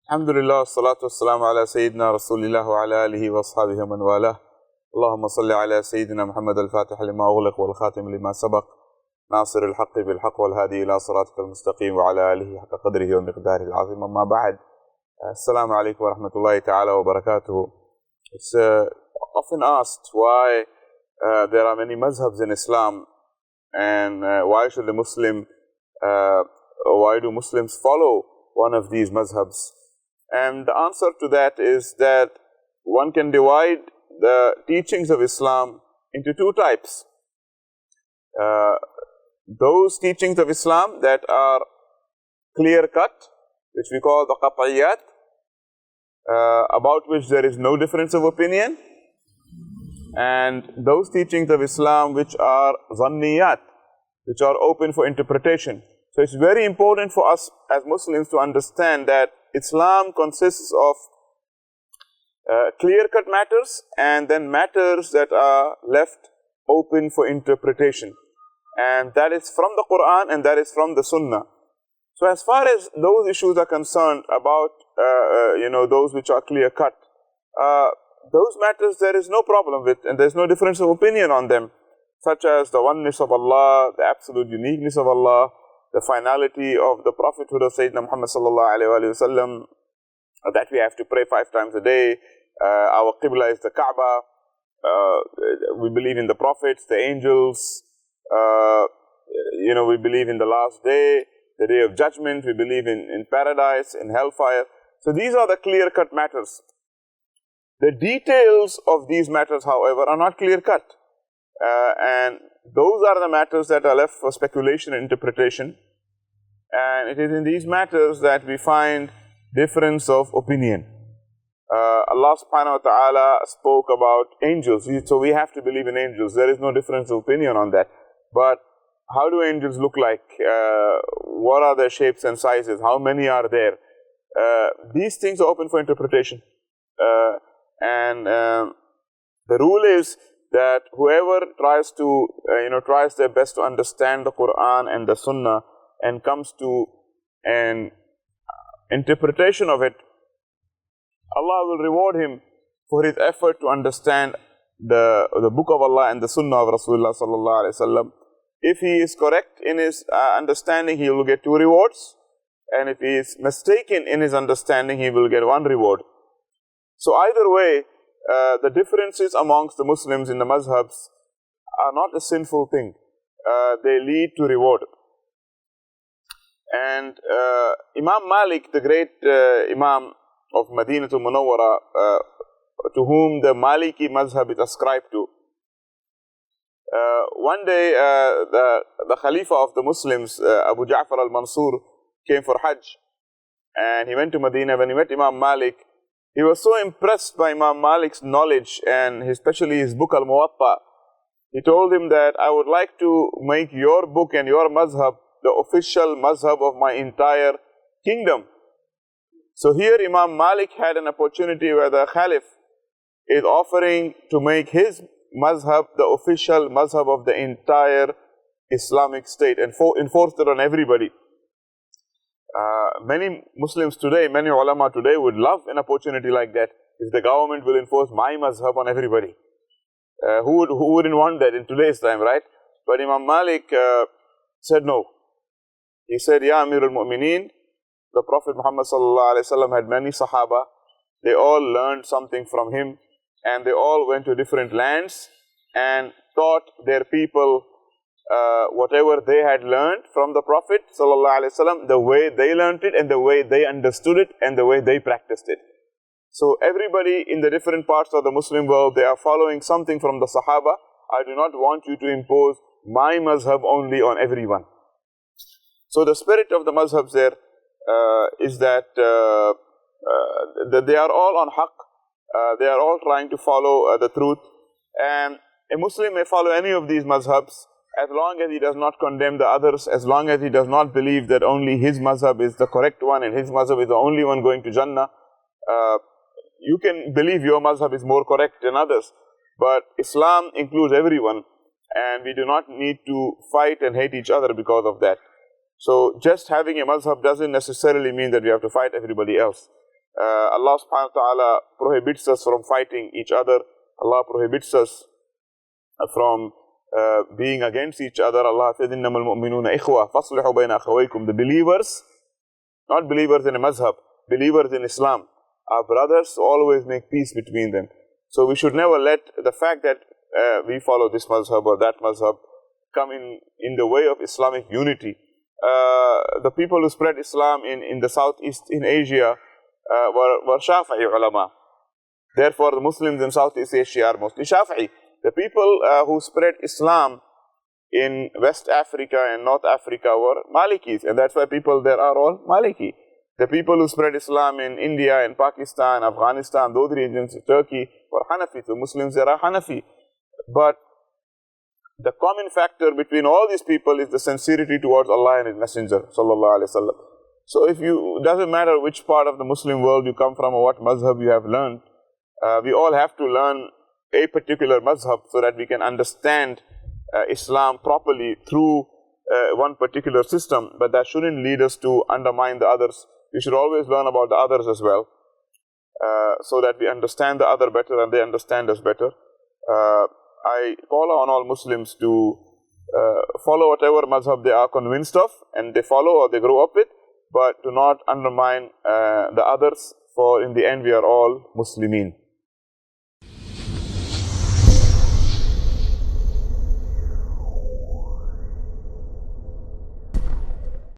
Alhamdulillah, salatu wassalamu ala Sayyidina Rasulillah wa ala alihi wa ashabihi wa man walah. Allahumma salli ala Sayyidina Muhammad al-Fatih lima ughliq wal khatim lima sabaq. Nasir al-haqqi bil haqq wal hadi ila siratika al-mustaqim wa ala alihi haqqa qadrihi wa miqdarihi al-azim. Amma ba'd. Assalamu alaikum wa rahmatullahi ta'ala wa barakatuhu. It's often asked why there are many mazhabs in Islam, and why should a Muslim, why do Muslims follow one of these mazhabs? And the answer to that is that one can divide the teachings of Islam into two types. Those teachings of Islam that are clear-cut, which we call the qat'iyyat, about which there is no difference of opinion, and those teachings of Islam which are zanniyat, which are open for interpretation. So it's very important for us as Muslims to understand that Islam consists of clear-cut matters and then matters that are left open for interpretation. And that is from the Quran and that is from the Sunnah. So as far as those issues are concerned about, those which are clear-cut, those matters there is no problem with, and there is no difference of opinion on them, such as the oneness of Allah, the absolute uniqueness of Allah, the finality of the prophethood of Sayyidina Muhammad sallallahu alayhi wa sallam, that we have to pray 5 times a day, our qibla is the Kaaba, we believe in the prophets, the angels, we believe in the last day, the day of judgment, we believe in paradise, in hellfire. So these are the clear-cut matters. The details of these matters, however, are not clear-cut. And those are the matters that are left for speculation and interpretation. And it is in these matters that we find difference of opinion. Allah subhanahu wa ta'ala spoke about angels. So we have to believe in angels. There is no difference of opinion on that. But how do angels look like? What are their shapes and sizes? How many are there? These things are open for interpretation. The rule is that whoever tries to, tries their best to understand the Quran and the Sunnah and comes to an interpretation of it, Allah will reward him for his effort to understand the book of Allah and the Sunnah of Rasulullah sallallahu alaihi wasallam. If he is correct in his understanding, he will get 2 rewards, and if he is mistaken in his understanding, he will get 1 reward. So either way, the differences amongst the Muslims in the mazhabs are not a sinful thing. They lead to reward. And Imam Malik, the great Imam of Madinatul Munawwara, to whom the Maliki mazhab is ascribed to, one day the Khalifa of the Muslims, Abu Ja'far al-Mansur, came for Hajj. And he went to Medina. When he met Imam Malik, he was so impressed by Imam Malik's knowledge and especially his book Al-Muwatta. He told him that I would like to make your book and your mazhab the official mazhab of my entire kingdom. So here Imam Malik had an opportunity where the Khalif is offering to make his mazhab the official mazhab of the entire Islamic state and enforce it on everybody. Many Muslims today, many ulama today would love an opportunity like that. If the government will enforce my mazhab on everybody, who wouldn't want that in today's time, right? But Imam Malik said no. He said, Ya Amir al-Mu'mineen, the Prophet Muhammad sallallahu alaihi wasallam had many Sahaba. They all learned something from him, and they all went to different lands and taught their people whatever they had learned from the Prophet sallallahu alaihi wasallam, the way they learned it and the way they understood it and the way they practiced it. So everybody in the different parts of the Muslim world, they are following something from the Sahaba. I do not want you to impose my mazhab only on everyone. So the spirit of the mazhabs there is that they are all on haqq. They are all trying to follow the truth. And a Muslim may follow any of these mazhabs as long as he does not condemn the others, as long as he does not believe that only his mazhab is the correct one and his mazhab is the only one going to Jannah. You can believe your mazhab is more correct than others, but Islam includes everyone, and we do not need to fight and hate each other because of that. So just having a mazhab doesn't necessarily mean that we have to fight everybody else. Allah subhanahu wa ta'ala prohibits us from fighting each other. Allah prohibits us from being against each other. Allah says, إِنَّمَا الْمُؤْمِنُونَ إِخْوَةً فَاصْلِحُوا بَيْنَ أَخَوَيْكُمْ. The believers, not believers in a mazhab, believers in Islam, our brothers, always make peace between them. So we should never let the fact that we follow this mazhab or that mazhab come in the way of Islamic unity. The people who spread Islam in the Southeast in Asia were Shafi'i ulama. Therefore, the Muslims in Southeast Asia are mostly Shafi'i. The people who spread Islam in West Africa and North Africa were Malikis, and that's why people there are all Maliki. The people who spread Islam in India and Pakistan, Afghanistan, those regions, Turkey, were Hanafi. The Muslims there are Hanafi. But the common factor between all these people is the sincerity towards Allah and His Messenger, sallallahu alaihi wasallam. So if you, doesn't matter which part of the Muslim world you come from or what mazhab you have learned, we all have to learn a particular mazhab so that we can understand Islam properly through one particular system. But that shouldn't lead us to undermine the others. We should always learn about the others as well, so that we understand the other better and they understand us better. I call on all Muslims to follow whatever mazhab they are convinced of and they follow or they grow up with, but do not undermine the others, for in the end we are all Muslimin.